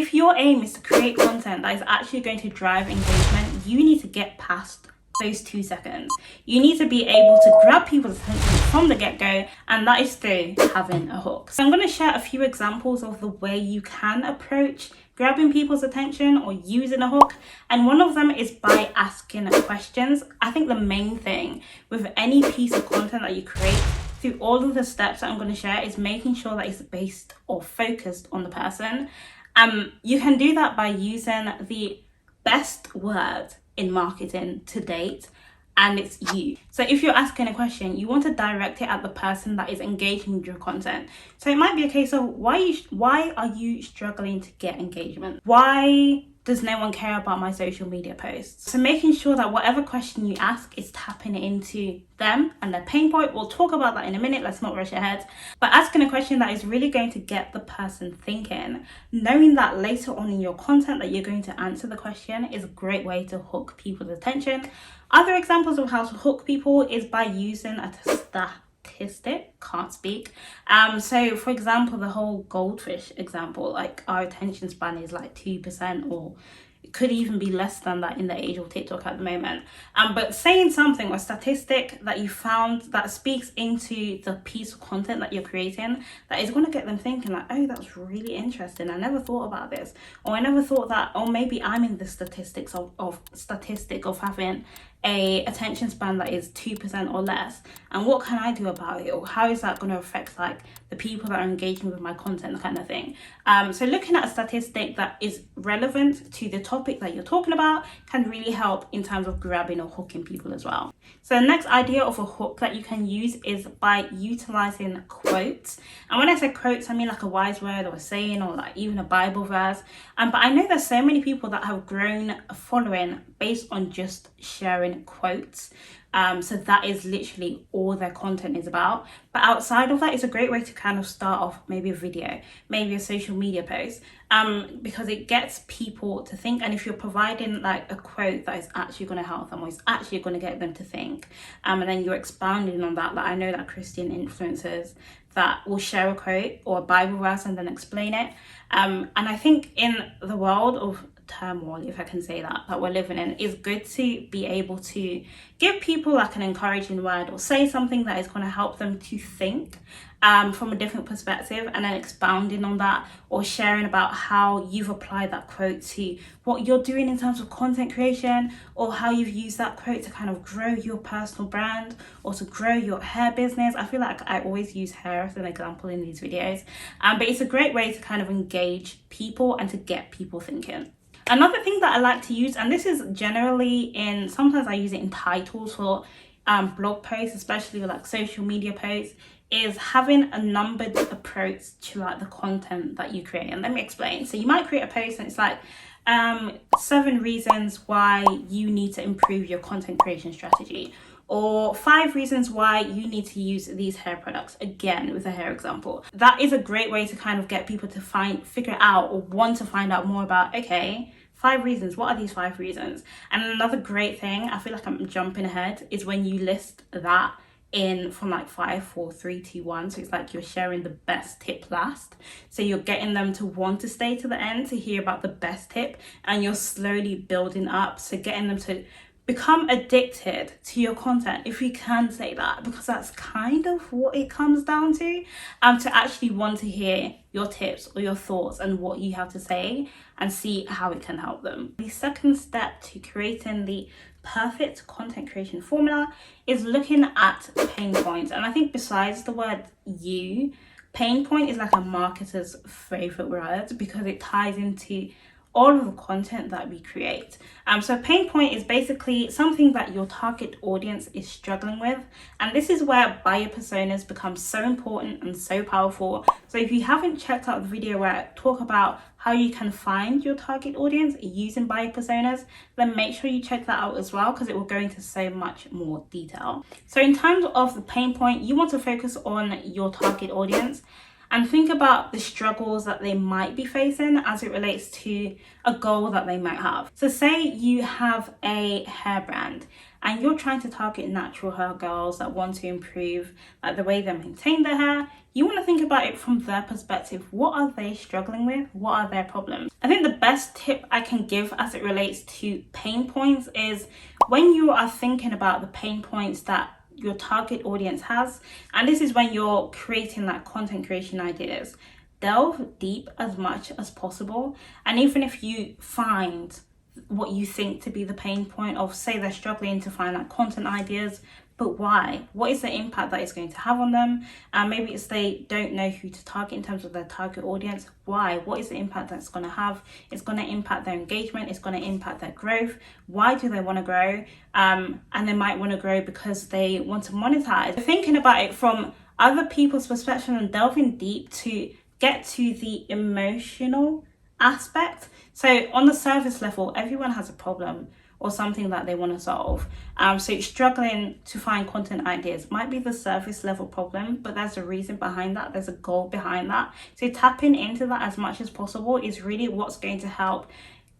If your aim is to create content that is actually going to drive engagement, you need to get past those 2 seconds. You need to be able to grab people's attention from the get-go, and that is through having a hook. So I'm going to share a few examples of the way you can approach grabbing people's attention or using a hook, and one of them is by asking questions. I think the main thing with any piece of content that you create, through all of the steps that I'm going to share, is making sure that it's based or focused on the person. You can do that by using the best word in marketing to date, and it's you. So if you're asking a question, you want to direct it at the person that is engaging with your content. So it might be a case of why are you struggling to get engagement? Why does no one care about my social media posts? So making sure that whatever question you ask is tapping into them and their pain point. We'll talk about that in a minute, let's not rush ahead. But asking a question that is really going to get the person thinking, knowing that later on in your content that you're going to answer the question, is a great way to hook people's attention. Other examples of how to hook people is by using a statistic, can't speak. So for example, the whole goldfish example, like our attention span is like 2%, or it could even be less than that in the age of TikTok at the moment. But saying something or statistic that you found that speaks into the piece of content that you're creating, that is going to get them thinking like, oh, that's really interesting. I never thought about this, or I never thought that, or maybe I'm in the statistics of having a attention span that is 2% or less, and what can I do about it, or how is that going to affect like the people that are engaging with my content, kind of thing. So looking at a statistic that is relevant to the topic that you're talking about can really help in terms of grabbing or hooking people as well. So the next idea of a hook that you can use is by utilizing quotes. And when I say quotes, I mean like a wise word or a saying, or like even a Bible verse. But I know there's so many people that have grown a following based on just sharing quotes. So that is literally all their content is about. But outside of that, it's a great way to kind of start off maybe a video, maybe a social media post, because it gets people to think. And if you're providing like a quote that is actually going to help them, or is actually going to get them to think, and then you're expounding on that. Like I know that Christian influencers that will share a quote or a Bible verse and then explain it. And I think in the world of turmoil, if I can say that we're living in, is good to be able to give people like an encouraging word, or say something that is going to help them to think from a different perspective, and then expounding on that, or sharing about how you've applied that quote to what you're doing in terms of content creation, or how you've used that quote to kind of grow your personal brand or to grow your hair business. I feel like I always use hair as an example in these videos, but it's a great way to kind of engage people and to get people thinking. Another thing that I like to use, and this is generally sometimes I use it in titles for blog posts, especially with like social media posts, is having a numbered approach to like the content that you create. And let me explain. So you might create a post and it's like 7 reasons why you need to improve your content creation strategy, or 5 reasons why you need to use these hair products, again with a hair example. That is a great way to kind of get people to figure out or want to find out more about, okay, 5 reasons, what are these 5 reasons? And another great thing, I feel like I'm jumping ahead, is when you list that in from like 5, 4, 3, 2, 1. So it's like you're sharing the best tip last. So you're getting them to want to stay to the end to hear about the best tip, and you're slowly building up. So getting them to become addicted to your content, if we can say that, because that's kind of what it comes down to actually want to hear your tips or your thoughts and what you have to say, and see how it can help them. The second step to creating the perfect content creation formula is looking at pain points. And I think besides the word pain point is like a marketer's favorite word, because it ties into all of the content that we create. So pain point is basically something that your target audience is struggling with, and this is where buyer personas become so important and so powerful. So if you haven't checked out the video where I talk about how you can find your target audience using buyer personas, then make sure you check that out as well, because it will go into so much more detail. So in terms of the pain point, you want to focus on your target audience and think about the struggles that they might be facing as it relates to a goal that they might have. So say you have a hair brand and you're trying to target natural hair girls that want to improve like the way they maintain their hair, you want to think about it from their perspective. What are they struggling with? What are their problems? I think the best tip I can give as it relates to pain points is when you are thinking about the pain points that your target audience has, and this is when you're creating like content creation ideas, delve deep as much as possible. And even if you find what you think to be the pain point of, say they're struggling to find like content ideas, but why? What is the impact that it's going to have on them? And maybe it's they don't know who to target in terms of their target audience. Why? What is the impact that's going to have? It's going to impact their engagement. It's going to impact their growth. Why do they want to grow? And they might want to grow because they want to monetize. Thinking about it from other people's perspective and delving deep to get to the emotional aspect. So on the surface level, everyone has a problem or something that they want to solve. So struggling to find content ideas might be the surface level problem, but there's a reason behind that. There's a goal behind that. So tapping into that as much as possible is really what's going to help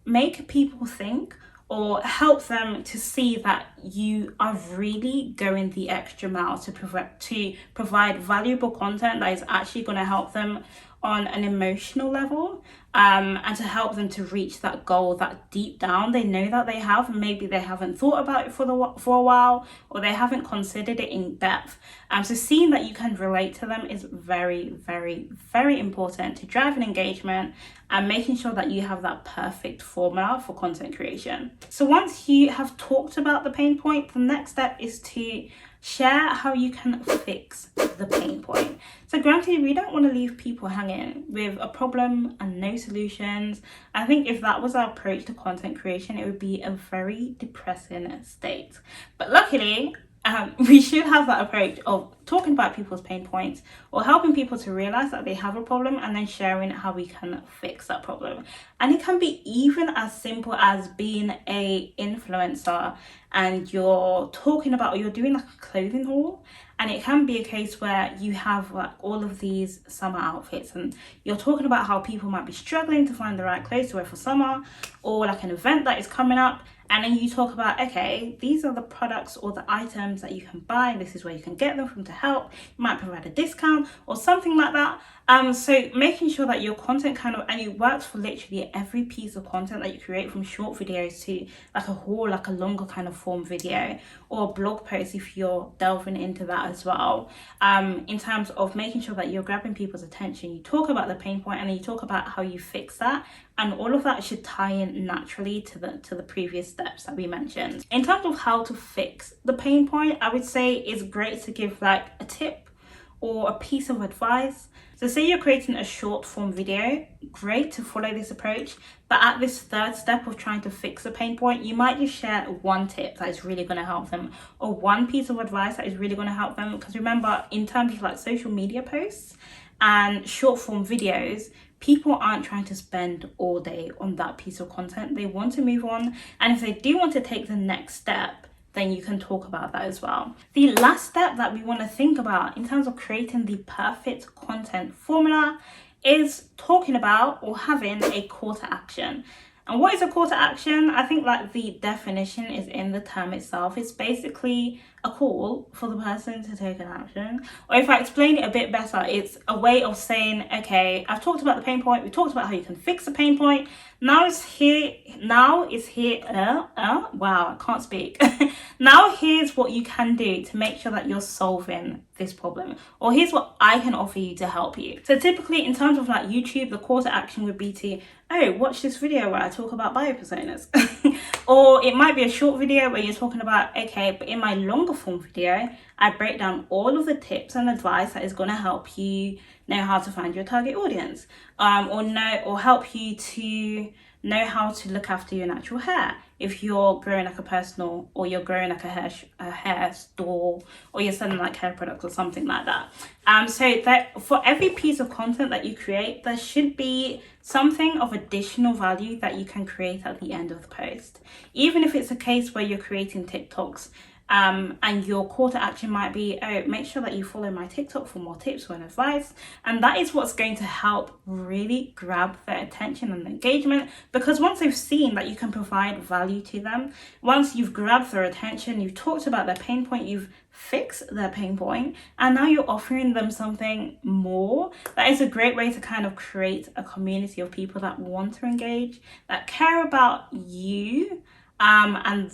make people think, or help them to see that you are really going the extra mile to provide valuable content that is actually going to help them on an emotional level, and to help them to reach that goal that deep down they know that they have, and maybe they haven't thought about it for a while, or they haven't considered it in depth. So seeing that you can relate to them is very, very, very important to drive an engagement and making sure that you have that perfect formula for content creation. So once you have talked about the pain point, the next step is to share how you can fix the pain point. So granted, we don't want to leave people hanging with a problem and no solutions. I think if that was our approach to content creation, it would be a very depressing state. But luckily, we should have that approach of talking about people's pain points or helping people to realize that they have a problem and then sharing how we can fix that problem. And it can be even as simple as being a influencer and you're talking about, or you're doing like a clothing haul, and it can be a case where you have like all of these summer outfits and you're talking about how people might be struggling to find the right clothes to wear for summer, or like an event that is coming up. And then you talk about, okay, these are the products or the items that you can buy, and this is where you can get them from to help. You might provide a discount or something like that. So making sure that your content and it works for literally every piece of content that you create, from short videos to like a haul, like a longer kind of form video, or a blog post if you're delving into that as well. In terms of making sure that you're grabbing people's attention, you talk about the pain point and then you talk about how you fix that. And all of that should tie in naturally to the previous steps that we mentioned. In terms of how to fix the pain point, I would say it's great to give like a tip or a piece of advice. So say you're creating a short form video, great to follow this approach. But at this third step of trying to fix a pain point, you might just share one tip that is really going to help them, or one piece of advice that is really going to help them. Because remember, in terms of like social media posts and short form videos, people aren't trying to spend all day on that piece of content. They want to move on. And if they do want to take the next step, then you can talk about that as well. The last step that we want to think about in terms of creating the perfect content formula is talking about or having a call to action. And what is a call to action? I think like the definition is in the term itself. It's basically a call for the person to take an action. Or if I explain it a bit better, it's a way of saying, okay, I've talked about the pain point. We talked about how you can fix the pain point. Wow, I can't speak. Now here's what you can do to make sure that you're solving this problem. Or here's what I can offer you to help you. So typically in terms of like YouTube, the call to action would be to, oh, watch this video where I talk about bio personas. Or it might be a short video where you're talking about, okay, but in my longer form video, I break down all of the tips and advice that is going to help you know how to find your target audience, or help you to know how to look after your natural hair if you're growing like a personal, or you're growing like a hair store, or you're selling like hair products or something like that. So that for every piece of content that you create, there should be something of additional value that you can create at the end of the post. Even if it's a case where you're creating TikToks, and your call to action might be, oh, make sure that you follow my TikTok for more tips and advice. And that is what's going to help really grab their attention and engagement, because once they've seen that you can provide value to them, once you've grabbed their attention, you've talked about their pain point, you've fixed their pain point, and now you're offering them something more, that is a great way to kind of create a community of people that want to engage, that care about you, and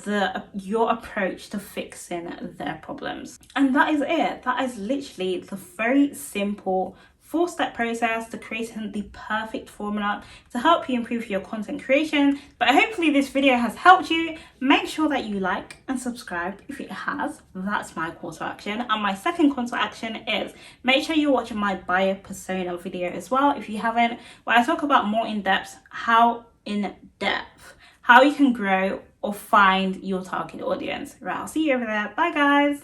your approach to fixing their problems. And that is it. That is literally the very simple 4-step process to creating the perfect formula to help you improve your content creation. But hopefully this video has helped you. Make sure that you like and subscribe if it has. That's my call to action. And my second call to action is make sure you're watching my buyer persona video as well if you haven't, where I talk about more in-depth how you can grow or find your target audience. Right, I'll see you over there. Bye guys.